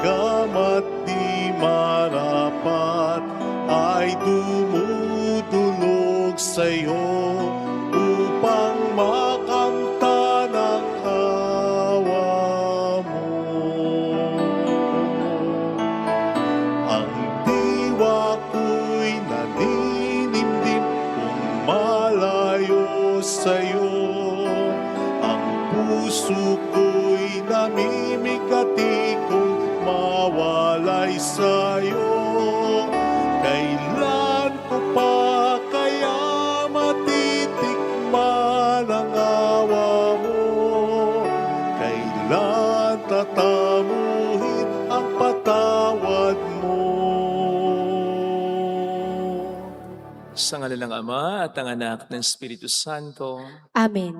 bagamat di marapat ay dumudulog sa'yo upang makamta ng awa mo. Ang diwa ko'y naninimdim kung malayo sa'yo. Ang puso ko'y namimigati kung mawalay sa'yo. Kailan ko pa kaya matitikman ang awa mo? Kailan tatamuhin ang patawad mo? Sa ngalan ng Ama at ng Anak at ng Espiritu Santo, Amen.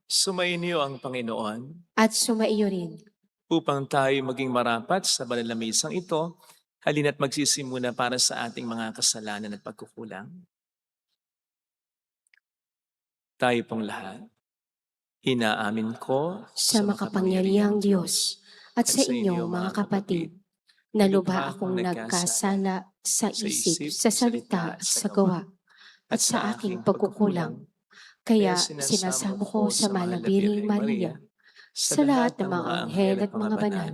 sumainyo ang Panginoon At sumaiyo rin. upang tayo maging marapat sa banal na misang ito. Halina't magsisimula para sa ating mga kasalanan at pagkukulang. Tayo pong lahat, inaamin ko Sa makapangyarihang Diyos at sa inyo mga kapatid, na lubha akong nagkasala sa isip, sa salita, sa gawa, at sa aking pagkukulang. Kaya sinasamo ko sa Malabiring Maria, sa lahat ng mga anghel at mga banal,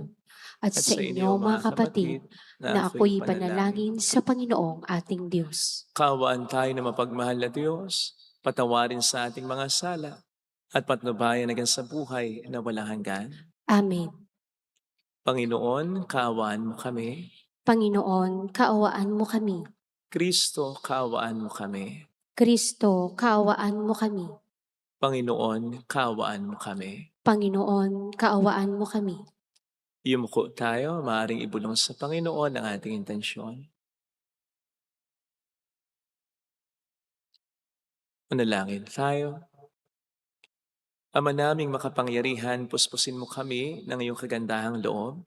at sa inyo mga kapatid, na ako'y panalangin sa Panginoong ating Diyos. Kaawaan tayo na mapagmahal na Diyos, patawarin sa ating mga sala, at patnubayan hanggang sa buhay na walang hanggan. Amen. Panginoon, kaawaan mo kami. Panginoon, kaawaan mo kami. Kristo, kaawaan mo kami. Kristo, kaawaan mo kami. Panginoon, kaawaan mo kami. Panginoon, kaawaan mo kami. Yumuko tayo, maaaring ibulong sa Panginoon ang ating intensyon. Manalangin tayo. Ama naming makapangyarihan, puspusin mo kami ng iyong kagandahang loob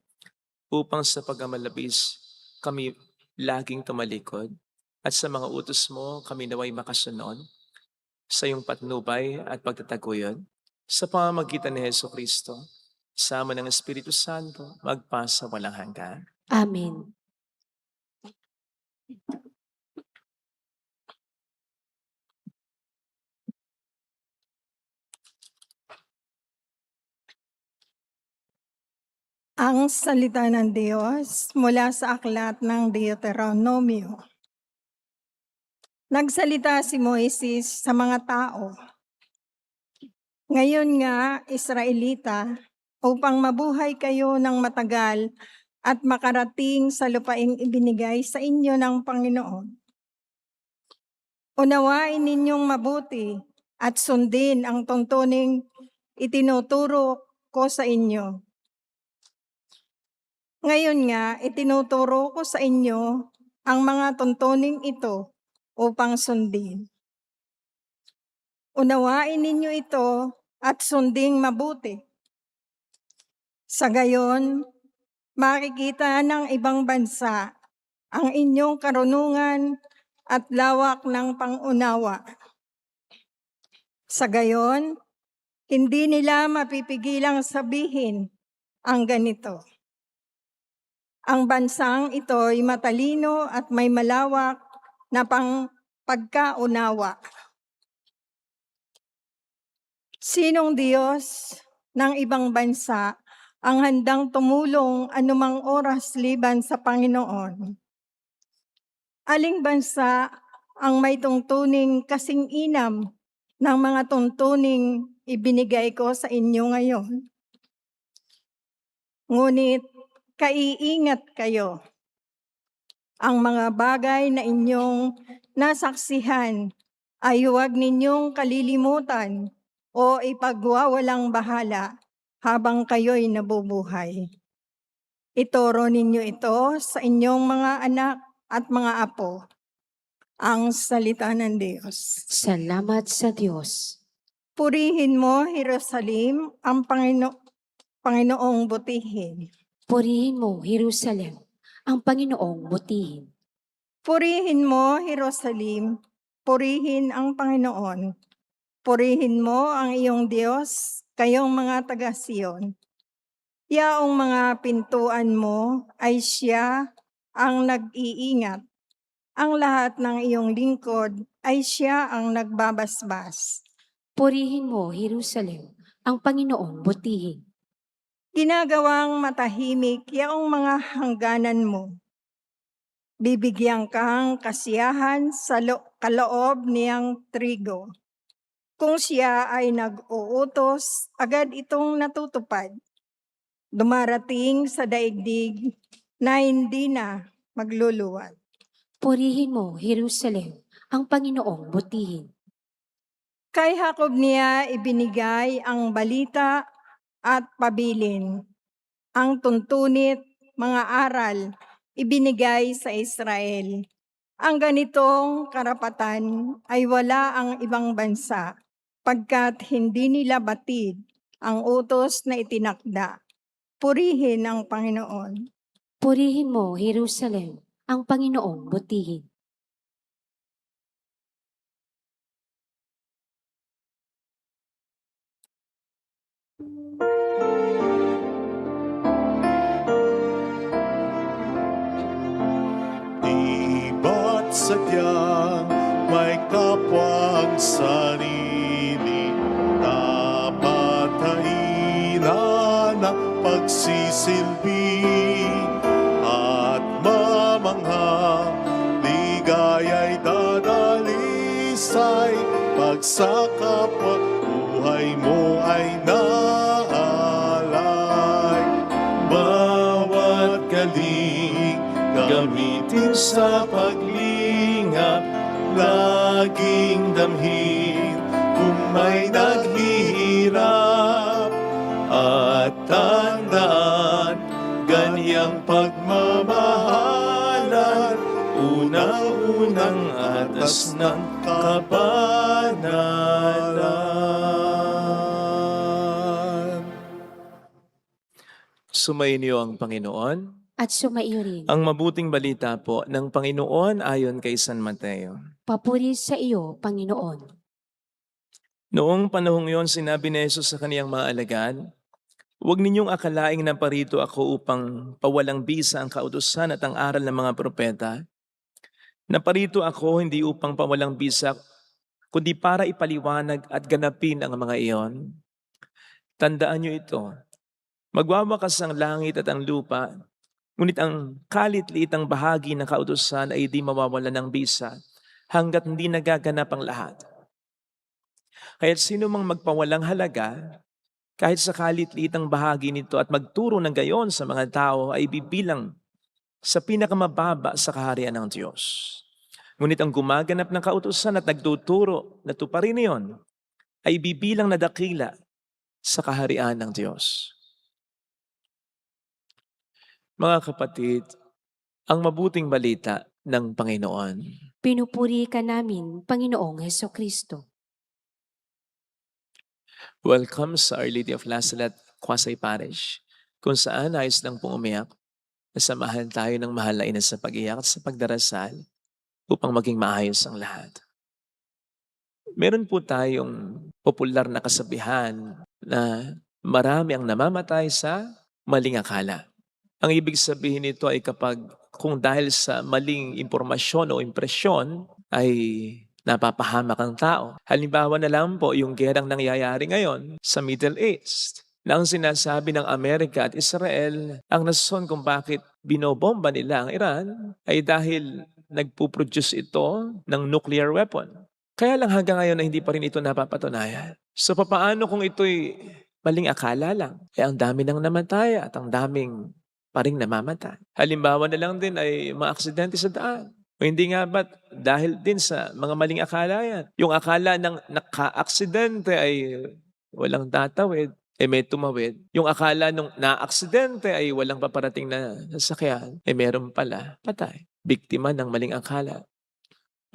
upang sa pagmamalabis kami laging tumalikod at sa mga utos mo kami naway makasunod sa iyong patnubay at pagtataguyod sa pamamagitan ni Jesucristo, sama ng Espiritu Santo, magpasa walang hanggan. Amen. Ang salita ng Diyos mula sa aklat ng Deuteronomio. Nagsalita si Moises sa mga tao. Ngayon nga, Israelita, upang mabuhay kayo ng matagal at makarating sa lupaing ibinigay sa inyo ng Panginoon. Unawain ninyong mabuti at sundin ang tuntuning itinuturo ko sa inyo. Ngayon nga, itinuturo ko sa inyo ang mga tuntuning ito upang sundin. Unawain ninyo ito at sunding mabuti. Sa gayon, makikita ng ibang bansa ang inyong karunungan at lawak ng pangunawa. Sa gayon, hindi nila mapipigilang sabihin ang ganito. Ang bansang ito ay matalino at may malawak na pagkaunawa. Sinong Diyos ng ibang bansa ang handang tumulong anumang oras liban sa Panginoon? Aling bansa ang may tungtuning kasing inam ng mga tuntuning ibinigay ko sa inyo ngayon? Ngunit kaiingat kayo. Ang mga bagay na inyong nasaksihan ay huwag ninyong kalilimutan o ipagwawalang bahala habang kayo'y nabubuhay. Ituro ninyo ito sa inyong mga anak at mga apo. Ang salita ng Diyos. Salamat sa Diyos. Purihin mo, Jerusalem, ang Panginoong butihin. Purihin mo, Jerusalem, ang Panginoong butihin. Purihin mo, Jerusalem, purihin ang Panginoon. Purihin mo ang iyong Diyos, kayong mga taga-Siyon. Yaong mga pintuan mo ay siya ang nag-iingat. Ang lahat ng iyong lingkod ay siya ang nagbabasbas. Purihin mo, Jerusalem, ang Panginoong butihin. Ginagawang matahimik yaong mga hangganan mo. Bibigyan kang kasiyahan sa kaloob niyang trigo. Kung siya ay nag-uutos, agad itong natutupad. Dumarating sa daigdig na hindi na magluluwag. Purihin mo, Jerusalem, ang Panginoong butihin. Kay Jacob niya ibinigay ang balita at pabilin. Ang tuntunit, mga aral, ibinigay sa Israel. Ang ganitong karapatan ay wala ang ibang bansa, pagkat hindi nila batid ang utos na itinakda. Purihin ang Panginoon. Purihin mo, Jerusalem, ang Panginoong butihin. Di ba't sadyang may kapwang sarili, dapat hairan ang pagsisilbi at mamangha, ligaya'y dadalisay pag sa kapwa buhay mo ay naalay. Bawat galing gamitin sa paglingap, laging damhin kung may naghihirap. At tandaan, ganyang pagmamahalan, unang-unang atas ng kabanalan. Sumainyo ang Panginoon. At sumaiyo rin. Ang mabuting balita po ng Panginoon ayon kay San Mateo. Papuri sa iyo, Panginoon. Noong panahong yon, sinabi ni Jesus sa kaniyang mga alagad, "Huwag ninyong akalaing naparito ako upang pawalang bisa ang kautusan at ang aral ng mga propeta. Naparito ako hindi upang pawalang bisa, kundi para ipaliwanag at ganapin ang mga iyon. Tandaan niyo ito, magwawakas ang langit at ang lupa, ngunit ang kalit-liitang bahagi ng kautusan ay di mawawala ng bisa hanggat hindi nagaganap ang lahat. Kaya't sino mang magpawalang halaga, kahit sa kalit-liitang bahagi nito at magturo ng gayon sa mga tao ay bibilang sa pinakamababa sa kaharian ng Diyos. Ngunit ang gumaganap ng kautusan at nagtuturo na tuparin niyon ay bibilang na dakila sa kaharian ng Diyos." Mga kapatid, ang mabuting balita ng Panginoon. Pinupuri ka namin, Panginoong Hesukristo. Welcome sa Our Lady of Lasalat, Quasay Parish, kung saan ayos lang pong umiyak, nasamahan tayo ng mahal na ina sa pag-iyak at sa pagdarasal upang maging maayos ang lahat. Meron po tayong popular na kasabihan na marami ang namamatay sa maling akala. Ang ibig sabihin nito ay kung dahil sa maling impormasyon o impresyon ay napapahamak ang tao. Halimbawa na lang po yung gerang nangyayari ngayon sa Middle East, na ang sinasabi ng Amerika at Israel, ang rason kung bakit binobomba nila ang Iran ay dahil nagpuproduce ito ng nuclear weapon. Kaya lang hanggang ngayon na hindi pa rin ito napapatunayan. So papaano kung ito'y maling akala lang? Ang dami nang namatay at ang daming paring namamatay. Halimbawa na lang din ay mga aksidente sa daan. O hindi nga ba't dahil din sa mga maling akala yan? Yung akala ng naka-aksidente ay walang tatawid, may tumawid. Yung akala nung na-aksidente ay walang paparating na sasakyan, meron pala, patay. Biktima ng maling akala.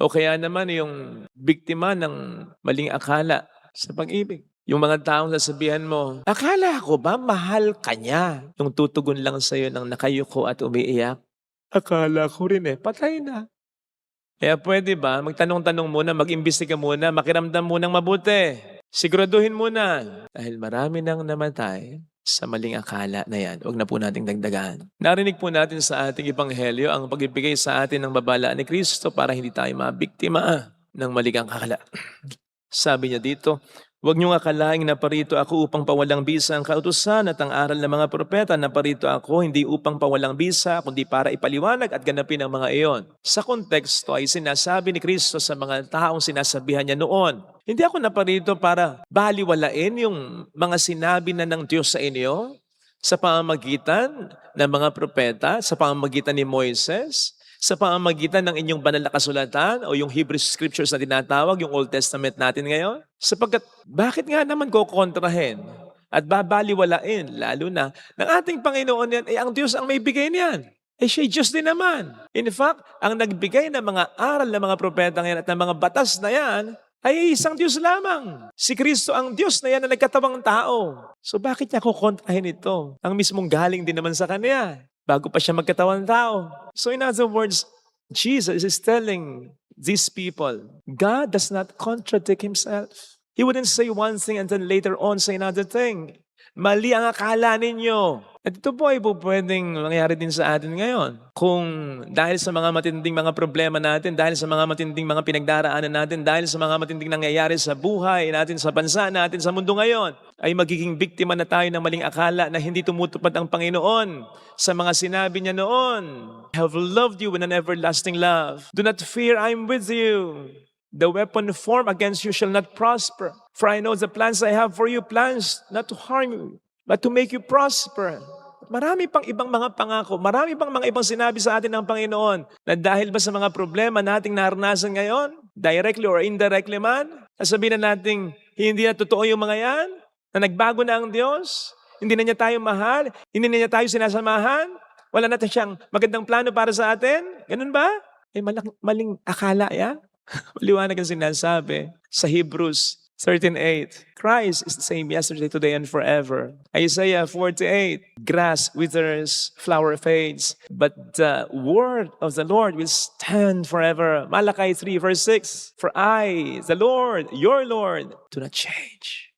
O kaya naman yung biktima ng maling akala sa pag-ibig. Yung mga taong sasabihan mo, akala ko ba mahal ka niya? Yung tutugon lang sa'yo ng nakayuko at umiiyak, akala ko rin patay na. Kaya pwede ba, magtanong-tanong muna, mag-imbestiga muna, makiramdam munang mabuti. Siguraduhin muna. Dahil marami nang namatay, sa maling akala na yan. Huwag na po nating dagdagan. Narinig po natin sa ating ebanghelyo ang pagbibigay sa atin ng babala ni Kristo para hindi tayo mabiktima ng maling akala. Sabi niya dito, huwag niyong akalaing naparito ako upang pawalang bisa ang kautusan at ang aral ng mga propeta. Naparito ako hindi upang pawalang bisa, kundi para ipaliwanag at ganapin ang mga iyon. Sa konteksto ay sinasabi ni Kristo sa mga taong sinasabihan niya noon, hindi ako naparito para baliwalain yung mga sinabi na ng Diyos sa inyo sa pamamagitan ng mga propeta, sa pamamagitan ni Moises, sa pamamagitan ng inyong banal na kasulatan o yung Hebrew Scriptures na tinatawag, yung Old Testament natin ngayon. Sapagkat bakit nga naman kukontrahin at babaliwalain, lalo na ng ating Panginoon yan, ang Diyos ang may bigay niyan. Siya'y Diyos din naman. In fact, ang nagbigay ng mga aral ng mga propeta ngayon at ng mga batas na yan, ay isang Diyos lamang. Si Kristo ang Diyos na yan na nagkatawang tao. So bakit niya kukontrahin ito? Ang mismong galing din naman sa Kanya, bago pa siya magkatawang tao. So in other words, Jesus is telling these people, God does not contradict Himself. He wouldn't say one thing and then later on say another thing. Mali ang akala ninyo. At ito po ay pwedeng mangyari din sa atin ngayon. Kung dahil sa mga matinding mga problema natin, dahil sa mga matinding mga pinagdaraanan natin, dahil sa mga matinding nangyayari sa buhay natin, sa bansa natin, sa mundo ngayon, ay magiging biktima na tayo ng maling akala na hindi tumutupad ang Panginoon sa mga sinabi niya noon. I have loved you with an everlasting love. Do not fear, I am with you. The weapon formed against you shall not prosper. For I know the plans I have for you, plans not to harm you, but to make you prosper. Marami pang ibang mga pangako, marami pang mga ibang sinabi sa atin ng Panginoon na dahil ba sa mga problema nating naranasan ngayon, directly or indirectly man, sasabihin na natin hindi na totoo yung mga yan, na nagbago na ang Diyos, hindi na niya tayo mahal, hindi na niya tayo sinasamahan, wala na siyang magandang plano para sa atin. Ganun ba? Maling akala yan. Maliwanag ang sinasabi sa Hebrews 13:8. Christ is the same yesterday, today, and forever. Isaiah 48. Grass withers, flower fades, but the word of the Lord will stand forever. Malachi 3 verse 6. For I, the Lord, your Lord, do not change.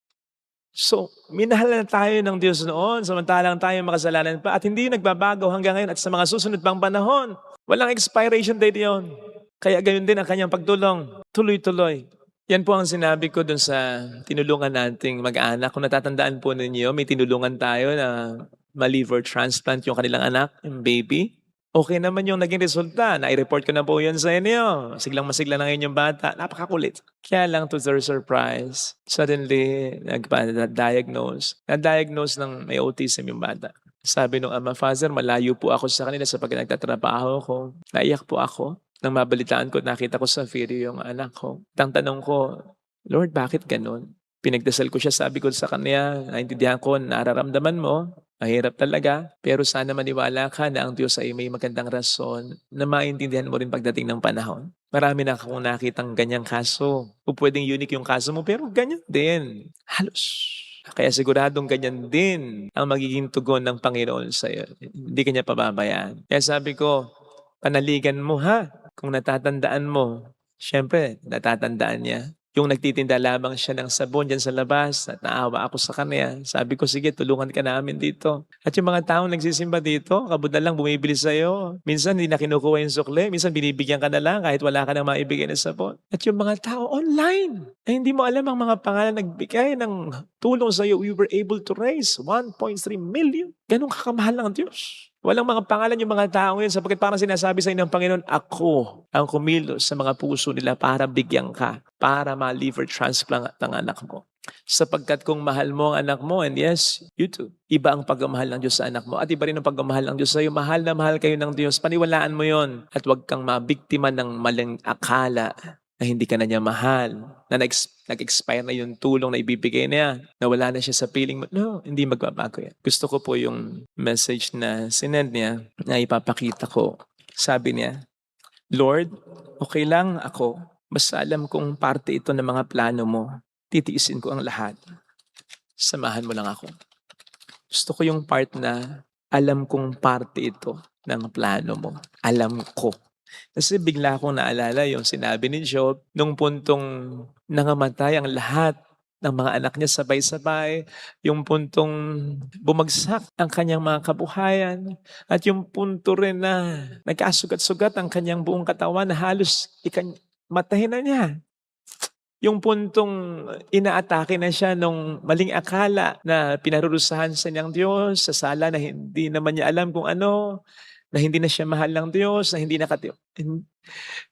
So, minahal na tayo ng Diyos noon, samantalang tayo makasalanan pa, at hindi nagbabago hanggang ngayon at sa mga susunod pang panahon. Walang expiration date yon. Kaya gayon din ang kanyang pagtulong. Tuloy-tuloy. Yan po ang sinabi ko dun sa tinulungan nating mag-anak. Kung natatandaan po ninyo, may tinulungan tayo na ma-liver transplant yung kanilang anak, yung baby. Okay naman yung naging resulta. Na-report ko na po yan sa inyo. Siglang-masigla na ngayon yung bata. Napakakulit. Kaya lang to their surprise, suddenly, nag-diagnose ng may autism yung bata. Sabi nung ama, Father, malayo po ako sa kanila sapagkat nagtatrabaho ko. Naiyak po ako. Nang mabalitaan ko, nakita ko sa video yung anak ko. Tanong ko, Lord, bakit ganun? Pinagdasal ko siya, sabi ko sa kanya, naintindihan ko, nararamdaman mo, mahirap talaga, pero sana maniwala ka na ang Diyos ay may magandang rason na maintindihan mo rin pagdating ng panahon. Marami na akong nakitang ganyang kaso. O pwedeng unique yung kaso mo, pero ganyan din. Halos. Kaya siguradong ganyan din ang magiging tugon ng Panginoon sa iyo. Hindi kanya pababayaan. Kaya sabi ko, panaligan mo ha. Kung natatandaan mo, syempre, natatandaan niya. Yung nagtitinda lamang siya ng sabon dyan sa labas at naawa ako sa kanya. Sabi ko, sige, tulungan ka namin dito. At yung mga taong nagsisimba dito, kabud na lang bumibili sa'yo. Minsan hindi na kinukuha yung sukle. Minsan binibigyan ka na lang kahit wala ka nang maibigay na sabon. At yung mga tao online, ay hindi mo alam ang mga pangalan nagbigay ng tulong sa'yo. We were able to raise 1.3 million. Ganun kakamahal ng Diyos. Walang mga pangalan yung mga tao ngayon sapagkat parang sinasabi sa inyo ng Panginoon, ako ang kumilos sa mga puso nila para bigyan ka, para ma-liver transplant ang anak mo. Sapagkat kung mahal mo ang anak mo, and yes, you too, iba ang pagmamahal ng Diyos sa anak mo at iba rin ang pagmamahal ng Diyos sa iyo. Mahal na mahal kayo ng Diyos. Paniwalaan mo yon at huwag kang mabiktima ng maling akala na hindi ka na niya mahal, na nag-expire na yung tulong na ibibigay niya, na wala na siya sa piling mo. No, hindi magbabago yan. Gusto ko po yung message na sinend niya na ipapakita ko. Sabi niya, Lord, okay lang ako. Basta alam kong parte ito ng mga plano mo. Titiisin ko ang lahat. Samahan mo lang ako. Gusto ko yung part na alam kong parte ito ng plano mo. Alam ko. Kasi bigla akong naalala yung sinabi ni Job nung puntong nangamatay ang lahat ng mga anak niya sabay-sabay, yung puntong bumagsak ang kanyang mga kabuhayan, at yung punto rin na nagkasugat-sugat ang kanyang buong katawan na halos matahin na niya. Yung puntong inaatake na siya nung maling akala na pinarurusahan sa niyang Diyos, sa sala na hindi naman niya alam kung ano, na hindi na siya mahal ng Diyos, na hindi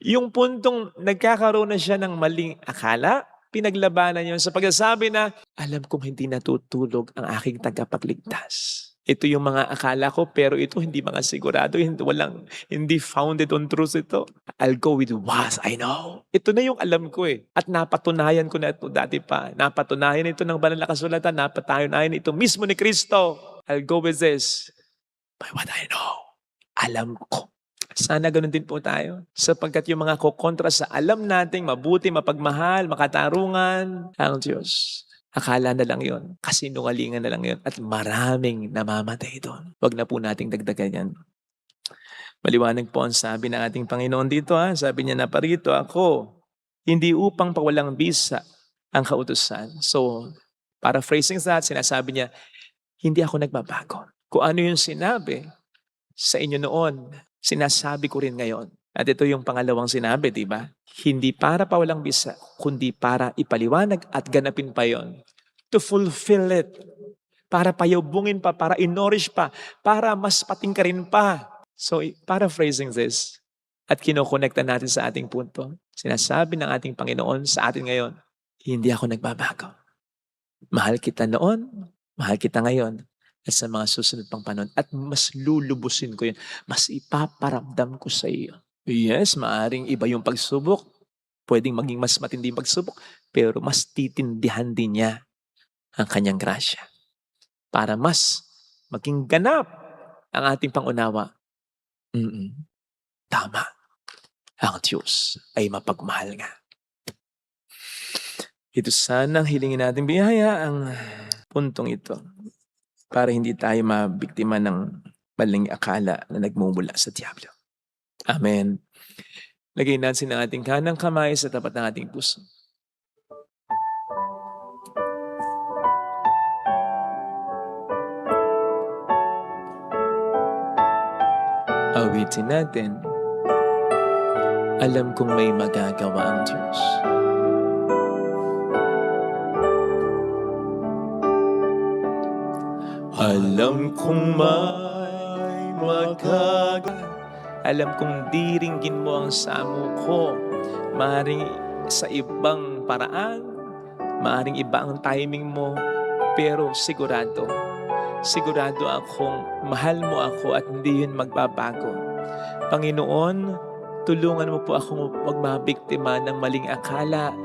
yung puntong nagkakaroon na siya ng maling akala, pinaglabanan niya sa pagsasabi na, alam kong hindi natutulog ang aking tagapagligtas. Ito yung mga akala ko, pero ito hindi mga sigurado, hindi founded on truth ito. I'll go with what I know. Ito na yung alam ko eh. At napatunayan ko na ito dati pa. Napatunayan ito ng banal na kasulatan, napatunayan ito mismo ni Kristo. I'll go with this by what I know. Alam ko. Sana ganun din po tayo. Sapagkat yung mga kukontra sa alam nating mabuti, mapagmahal, makatarungan, ang Diyos. Akala na lang yun. Kasinungalingan na lang yun. At maraming namamatay doon. Huwag na po nating dagdagan yan. Maliwanag po ang sabi ng ating Panginoon dito. Sabi niya na, parito ako, hindi upang pawalang bisa ang kautusan. So, paraphrasing that, sinasabi niya, hindi ako nagbabago. Kung ano yung sinabi sa inyo noon, sinasabi ko rin ngayon. At ito yung pangalawang sinabi, di ba? Hindi para pawalang bisa, kundi para ipaliwanag at ganapin pa yon. To fulfill it. Para payubungin pa, para inorish pa, para mas patingkarin pa. So, paraphrasing this, at kinokonekta natin sa ating punto, sinasabi ng ating Panginoon sa atin ngayon, hindi ako nagbabago. Mahal kita noon, mahal kita ngayon, at sa mga susunod pang panahon. At mas lulubusin ko yun. Mas ipaparamdam ko sa iyo. Yes, maaring iba yung pagsubok. Pwedeng maging mas matinding pagsubok. Pero mas titindihan din niya ang kanyang grasya. Para mas maging ganap ang ating pangunawa. Tama. Ang Diyos ay mapagmahal nga. Ito sanang hilingin natin biyaya ang puntong ito. Para hindi tayo mabiktima ng maling akala na nagmumula sa diablo. Amen. Lagay natin ang ating kanang kamay sa tapat ng ating puso. Awitin natin, alam kong may magagawa ang Diyos. Alam kong may magagawa. Alam kong diringgin mo ang samo ko. Maaaring sa ibang paraan, maaaring iba ang timing mo, pero sigurado akong mahal mo ako at hindi yun magbabago. Panginoon, tulungan mo po akong magmabiktima ng maling akala.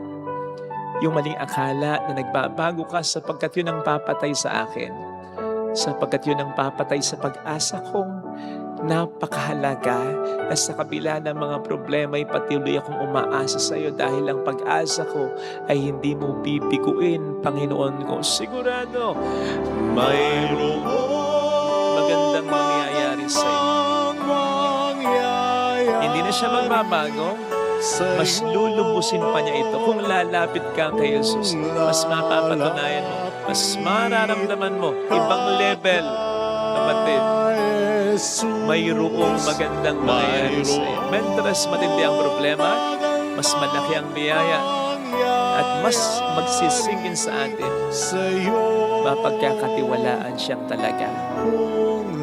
Yung maling akala na nagbabago ka sapagkat yun ang papatay sa akin. Sapagkat yun ang papatay sa pag-asa kong napakahalaga na sa kabila ng mga problema ay patuloy akong umaasa sa iyo dahil ang pag-asa ko ay hindi mo bibiguin, Panginoon ko. Sigurado, mayroong magandang mangyayari sa iyo. Hindi na siya magbabago. Mas lulubusin pa niya ito. Kung lalapit ka kay Jesus, mas mapapatunayan mo, mas mararamdaman mo, ibang level, kapatid. Mayroong magandang mangyayari sa iyo. Mentras matindi ang problema, mas malaki ang biyaya, at mas magsisingin sa atin. Mapagkakatiwalaan siyang talaga.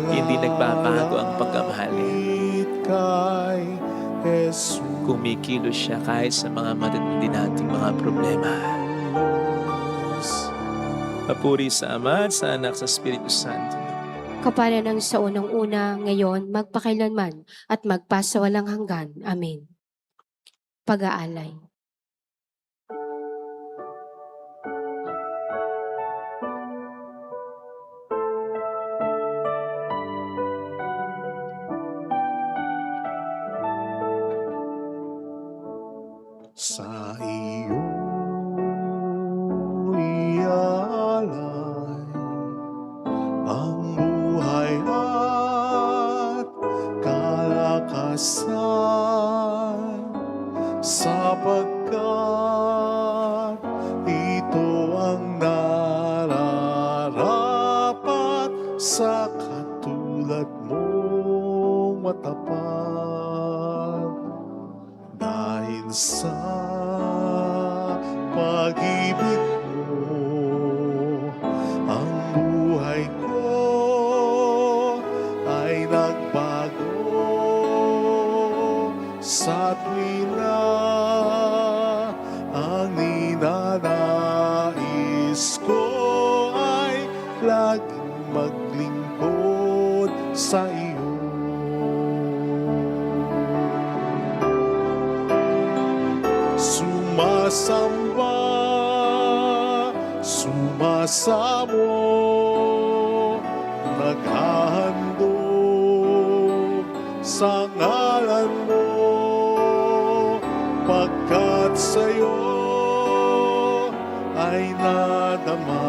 Hindi nagbabago ang pagkamahal niya. Kumikilos siya kahit sa mga matindi nating mga problema. Papuri sa Ama at sa Anak sa Espiritu Santo. Kapala ng sa unang-una, ngayon, magpakailanman, at magpasawalang hanggan. Amen. Pag-aalay. Sa iyo ialay ang buhay at kalakasan, sapagkat ito ang tapat. Dahil sa pag-ibig mo, ang buhay ko ay nagbago. Sa tuwina ang ninanais ko ay laging maglingkod sa iyo. Sumasamba, sumasamo, naghahandog sa ngalan mo, pagkat sa'yo ay nadama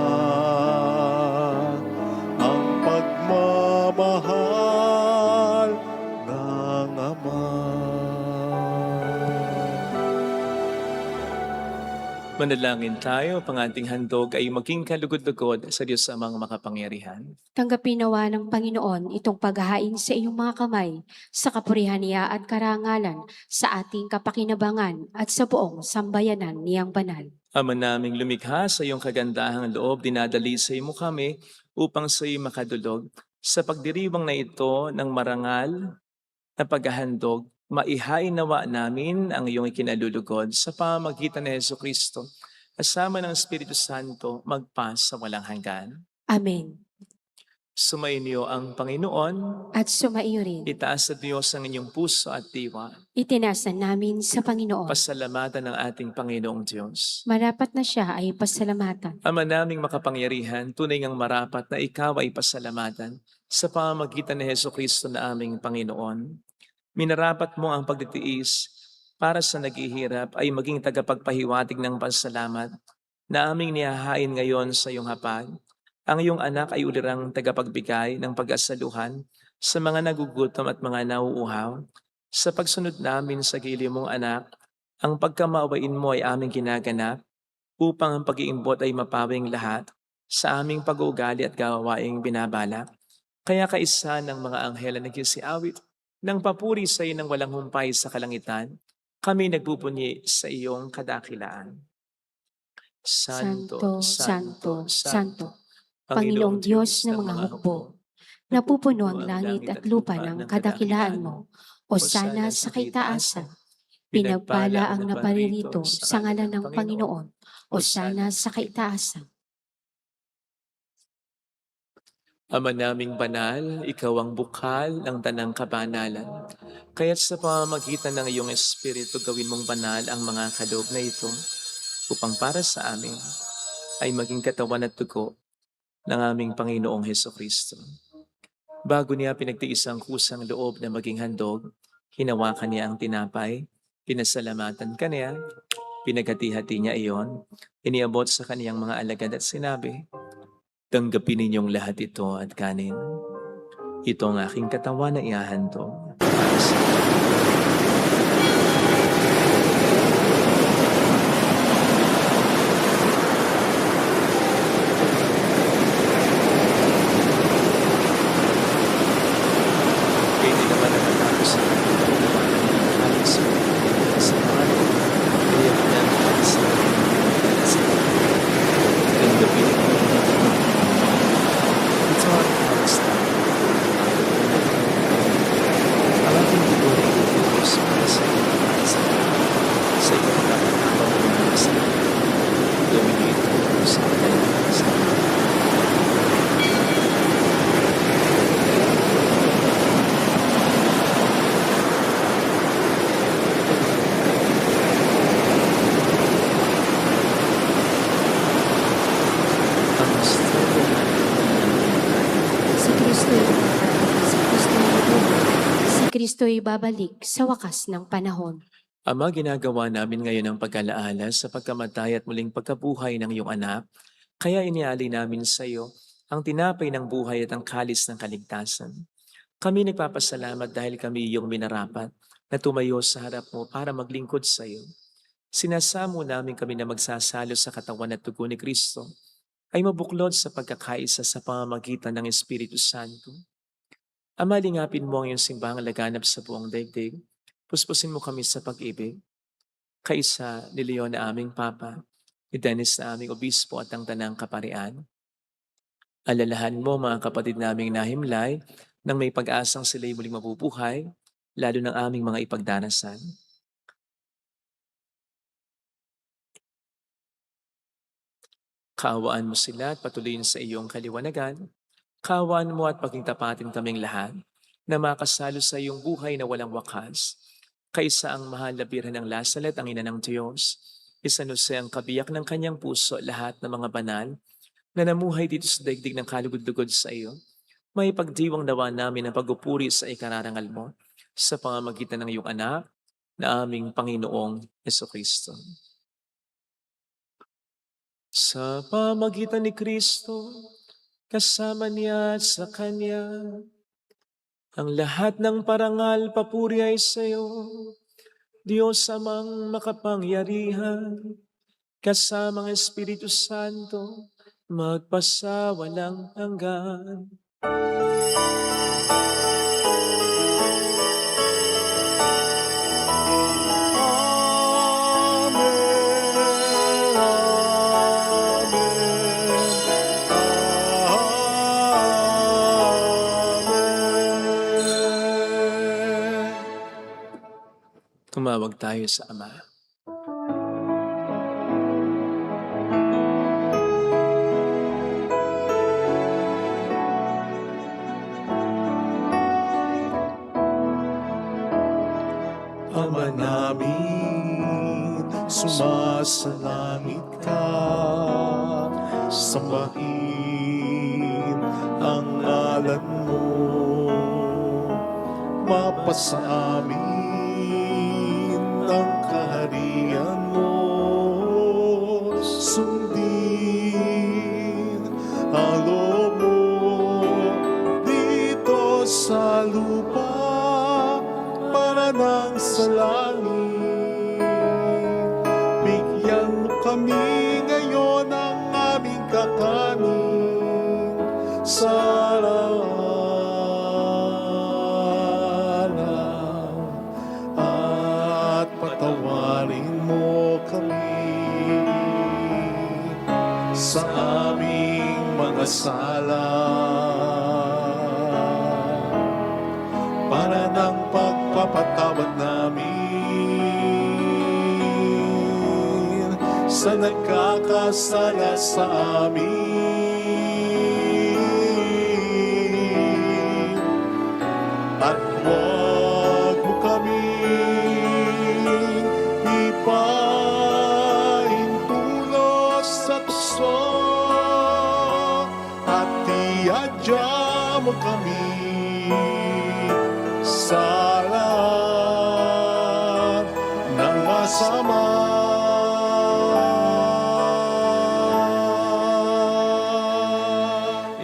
ang pagmamahal ng Ama. Manalangin tayo, pang ating handog ay maging kalugod-lugod sa Diyos Amang makapangyarihan. Tanggapin nawa ng Panginoon itong paghahain sa iyong mga kamay, sa kapurihan niya at karangalan, sa ating kapakinabangan at sa buong sambayanan niyang banal. Ama naming lumikha sa iyong kagandahang loob, dinadalisay mo kami upang sa iyo makadulog. Sa pagdiriwang na ito ng marangal na paghahandog, maihain nawa namin ang iyong ikinalulugod sa pamamagitan ni Jesucristo, kasama ng Espiritu Santo, magpa sa walang hanggan. Amen. Sumainyo ang Panginoon, At sumaiyo rin, itaas sa Diyos ang inyong puso at diwa. itinasan namin sa Panginoon. Pasalamatan ng ating Panginoong Diyos. Marapat na siya ay pasalamatan. Ama naming makapangyarihan, tunay ngang marapat na ikaw ay pasalamatan sa pamamagitan ni Jesucristo na aming Panginoon. Minarapat mo ang pagtitiis para sa naghihirap ay maging tagapagpahiwatig ng pasalamat na aming nihahain ngayon sa iyong hapag. Ang iyong anak ay ulirang tagapagbigay ng pag-asaluhan sa mga nagugutom at mga nauuhaw. Sa pagsunod namin sa giliw mong anak, ang pagkamaawain mo ay aming ginaganap upang ang pag-iimbot ay mapawing lahat sa aming pag-uugali at gawaing binabalak. Kaya kaisa ng mga anghel na nagsisiawit ng papuri sa iyo ng walang humpay sa kalangitan, kami nagpupunyi sa iyong kadakilaan. Santo, Santo, Santo, Panginoong Diyos ng mga hukbo, napupuno ang langit at lupa ng kadakilaan mo, o sana sa kaitaasan. Pinagpala ang naparirito sa ngalan ng Panginoon, o sana sa kaitaasan. Ama naming banal, ikaw ang bukal ng tanang kabanalan. Kaya't sa pamamagitan ng iyong Espiritu, gawin mong banal ang mga kaloob na ito upang para sa amin ay maging katawan at dugo ng aming Panginoong Hesukristo. Bago niya pinagtiis ang kusang loob na maging handog, hinawakan niya ang tinapay, pinasalamatan ka niya, pinaghati-hati niya iyon, iniabot sa kaniyang mga alagad at sinabi, "Tanggapin ninyong lahat ito at kanin. Ito ang aking katawan na ihahandog para sa inyo." Kayo din naman ang natapos sa sa mga kaya pinag sa tanggapin niyo ito ang kamusta. Ang ating dugo na ilutos para sa iyo at sa iyong kapatawang mga sa gawin niyo ito sa kanilang sa Si Kristo'y babalik sa wakas ng panahon. Ama, ginagawa namin ngayon ang pag-alaala sa pagkamatay at muling pagkabuhay ng iyong anak, kaya iniali namin sa iyo ang tinapay ng buhay at ang kalis ng kaligtasan. Kami nagpapasalamat dahil kami iyong minarapat na tumayo sa harap mo para maglingkod sa iyo. Sinasamo namin kami na magsasalo sa katawan at dugo ni Kristo ay mabuklod sa pagkakaisa sa pamamagitan ng Espiritu Santo. Ama, lingapin mo ang iyong simbahang laganap sa buong daigdig. Puspusin mo kami sa pag-ibig. Kaisa ni Leon na aming Papa, ni Dennis na aming Obispo at ang Tanang Kaparian. Alalahan mo mga kapatid naming nahimlay nang may pag-asang sila'y muling mabubuhay, lalo ng aming mga ipagdanasan. Kaawaan mo sila at patuloyin sa iyong kaliwanagan. Kaawaan mo at pagingtapatin kaming lahat na makasalo sa iyong buhay na walang wakas. Kaisa ang mahal na Birhen ng Lasalet, ang ina ng Diyos. Isanuse ang kabiyak ng kanyang puso lahat ng mga banal na namuhay dito sa daigdig ng kalugod-lugod sa iyo. May pagdiwang nawa namin ang pagupuri sa ikararangal mo sa pamamagitan ng iyong anak na aming Panginoong Jesucristo. Sa pamagitan ni Kristo, kasama niya at sa Kanya, ang lahat ng parangal papuri ay sa iyo, Diyos amang makapangyarihan, kasama ang Espiritu Santo, magpasawalang hanggan. Tumawag tayo sa Ama. Ama namin, sumasalangit ka, sambahin ang ngalan mo, mapasa amin ang kaharian mo, sundin ang loob mo dito sa lupa para nang sa langit. Bigyan mo kami ngayon ng aming kakanin sa araw-araw, at patawarin mo kami sa aming mga sala, para ng pagpapatawad namin sa nagkakasala sa amin. At huwag mo kaming ipahintulot sa tukso, at iadya mo kami sa lahat ng masama.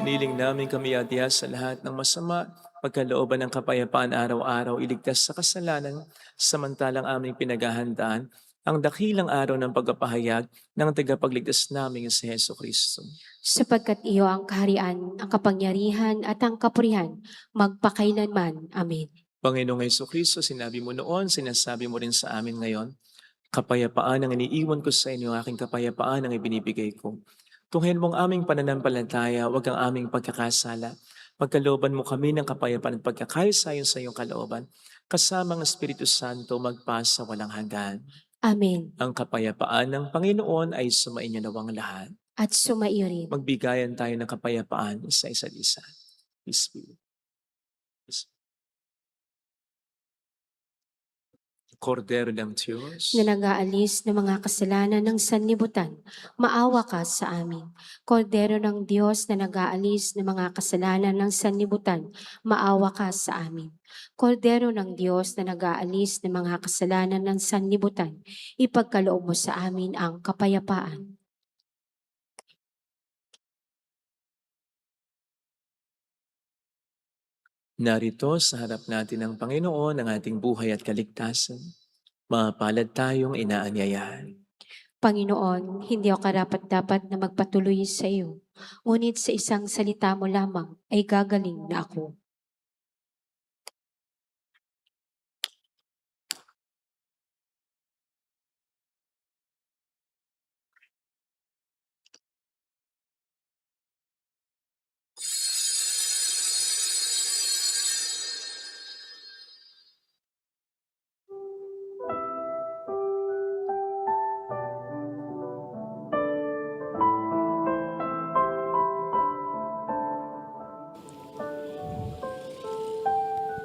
Iniling namin kami adya sa lahat ng masama, pagkalooban ng kapayapaan araw-araw, iligtas sa kasalanan, samantalang aming pinaghahandaan ang dakilang araw ng pagpapahayag ng tagapagligtas namin si Heso Kristo. Sapagkat iyo ang kaharian, ang kapangyarihan at ang kapurihan, magpakailanman. Amen. Panginoong Heso Kristo, sinabi mo noon, sinasabi mo rin sa amin ngayon, kapayapaan ang iniiwan ko sa inyo, aking kapayapaan ang ibinibigay ko. Tunghayan mo ang aming pananampalataya, huwag ang aming pagkakasala. Pagkalooban mo kami ng kapayapaan at pagkakaisa-ayon sa iyong kalooban, kasama ang Espiritu Santo magpasa walang hanggan. Amen. Ang kapayapaan ng Panginoon ay sumainyo nawang lahat. At sumaiyo rin. Magbigayan tayo ng kapayapaan sa isa't isa. Peace be. Kordero ng Diyos, Na nag-aalis ng mga kasalanan ng sanlibutan, maawa ka sa amin. Kordero ng Diyos na nag-aalis ng mga kasalanan ng sanlibutan, maawa ka sa amin. Kordero ng Diyos na nag-aalis ng mga kasalanan ng sanlibutan, ipagkaloob mo sa amin ang kapayapaan. narito sa harap natin ng Panginoon ang ating buhay at kaligtasan. Mapalad tayong inaanyayahan. Panginoon, hindi ako karapat-dapat na magpatuloy sa iyo, ngunit sa isang salita mo lamang ay gagaling na ako.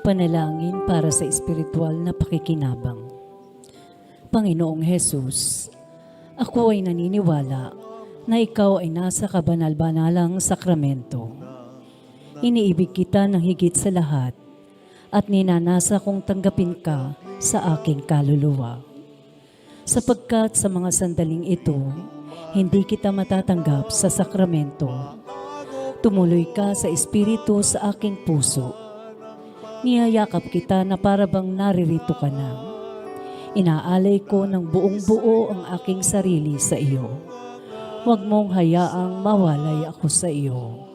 Panalangin para sa espiritual na pakikinabang. Panginoong Hesus, ako ay naniniwala na ikaw ay nasa kabanal-banalang sakramento. Iniibig kita ng higit sa lahat at ninanasa kong tanggapin ka sa aking kaluluwa. Sapagkat sa mga sandaling ito, hindi kita matatanggap sa sakramento. Tumuloy ka sa espiritu sa aking puso. Niyayakap kita na parabang naririto ka na. Inaalay ko ng buong buo ang aking sarili sa iyo. Huwag mong hayaang mawalay ako sa iyo.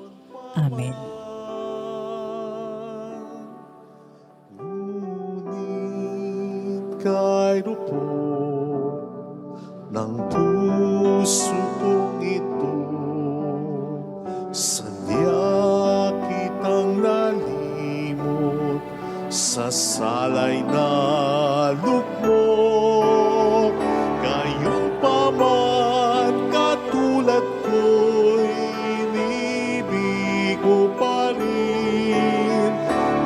Amen. Ngunit kairupo ng puso kong ito, sadya kitang nalimot sa salay na lugmok. Gayon pa man katulad ko'y inibig mo pa rin.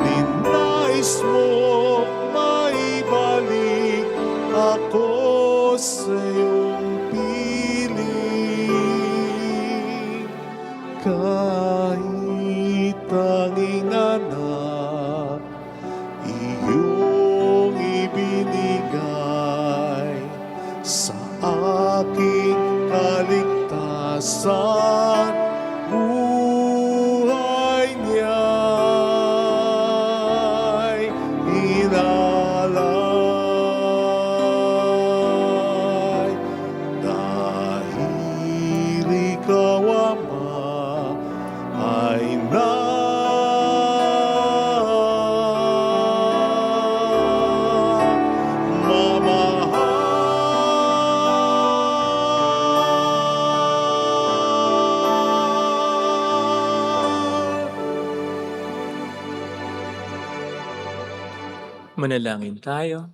Ninais mo maibalik ako sa iyong piling. Kahit tanging anak iyong ibinigay sa aking kaligtasan, buhay niya'y inalay. Dahil ikaw, Ama, ay Manalangin tayo.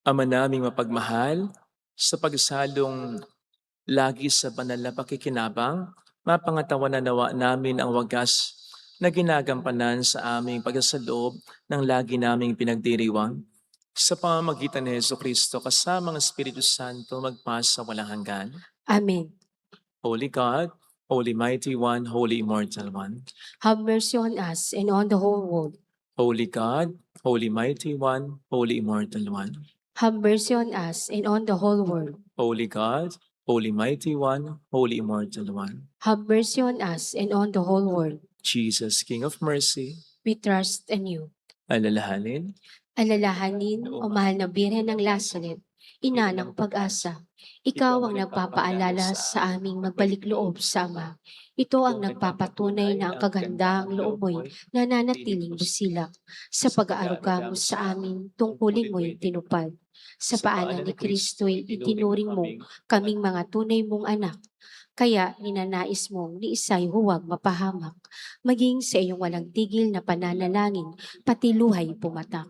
Ama naming mapagmahal, sa pagsalong lagi sa banal na pakikinabang, mapangatawanan nawa namin ang wagas na ginagampanan sa aming pagsasaloob ng lagi naming pinagdiriwang. Sa pamamagitan ni Jesucristo kasama ng Espiritu Santo magpasa walang hanggan. Amen. Holy God, Holy Mighty One, Holy Immortal One. Have mercy on us and on the whole world. Holy God, Holy Mighty One, Holy Immortal One. Have mercy on us and on the whole world. Holy God, Holy Mighty One, Holy Immortal One. Have mercy on us and on the whole world. Jesus, King of Mercy, We trust in you. alalahanin, Alalahanin, o mahal na Birhen ng Lazaret, ina ng pag-asa. Ikaw ang nagpapaalala sa aming magbalik loob sa Ama. Ito ang nagpapatunay na ang kagandahang loob mo'y nananatiling busilak. Sa pag-aaruga mo sa amin, tungkulin mo'y tinupad. Sa paanan ni Kristo'y itinuring mo kaming mga tunay mong anak. Kaya ninanais mong ni isa'y huwag mapahamak. Maging sa iyong walang tigil na pananalangin, pati luhay pumatak.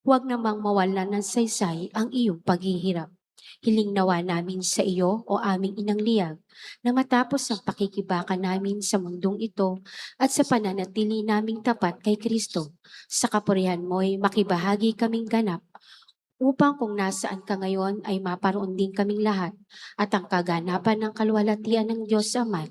Huwag namang mawalan ng saysay ang iyong paghihirap. Hiling nawa namin sa iyo o aming inang liyag na matapos ang pakikibaka namin sa mundong ito at sa pananatili naming tapat kay Kristo, sa kapurihan mo'y makibahagi kaming ganap upang kung nasaan ka ngayon ay maparoon din kaming lahat at ang kaganapan ng kalwalatian ng Diyos Ama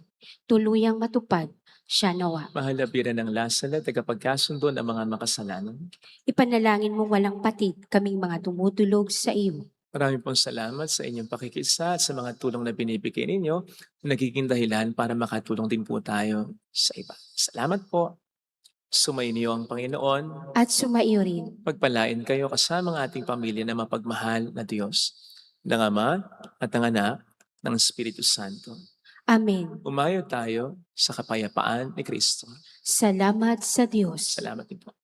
tuluyang matupad. Siya nawa. mahal na Birhen ng Lazaret, tagapagkasundo ng mga makasalanan. Ipanalangin mo walang patid kaming mga tumutulog sa iyo. Maraming pong salamat sa inyong pakikisa at sa mga tulong na binibigay ninyo na nagiging dahilan para makatulong din po tayo sa iba. Salamat po. Sumainyo ang Panginoon. At sumaiyo rin. Pagpalain kayo kasama ng ating pamilya na mapagmahal na Diyos, ng Ama at ng Anak, ng Espiritu Santo. Amen. Umayo tayo sa kapayapaan ni Kristo. Salamat sa Diyos. Salamat din po.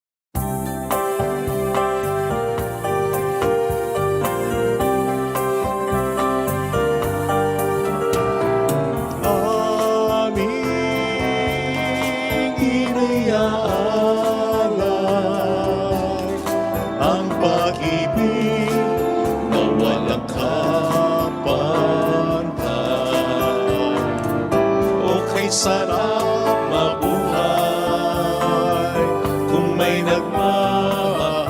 Aming iniyaalay ang pag-ibig na walang kapantay. O kay sarap mabuhay may nagmamahal,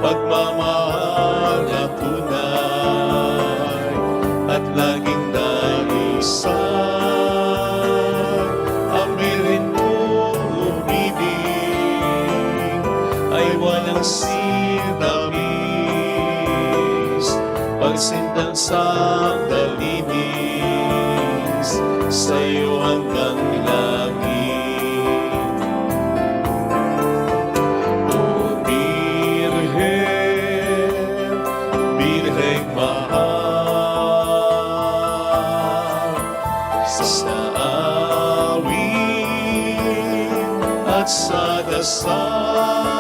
pagmamahal na tunay at laging naisan. Ambilin mo umibig ay walang sinamis, pagsindang sandalinis sa'yo hanggang langit. O Birhen, Birheng mahal, sa awit at sa dasal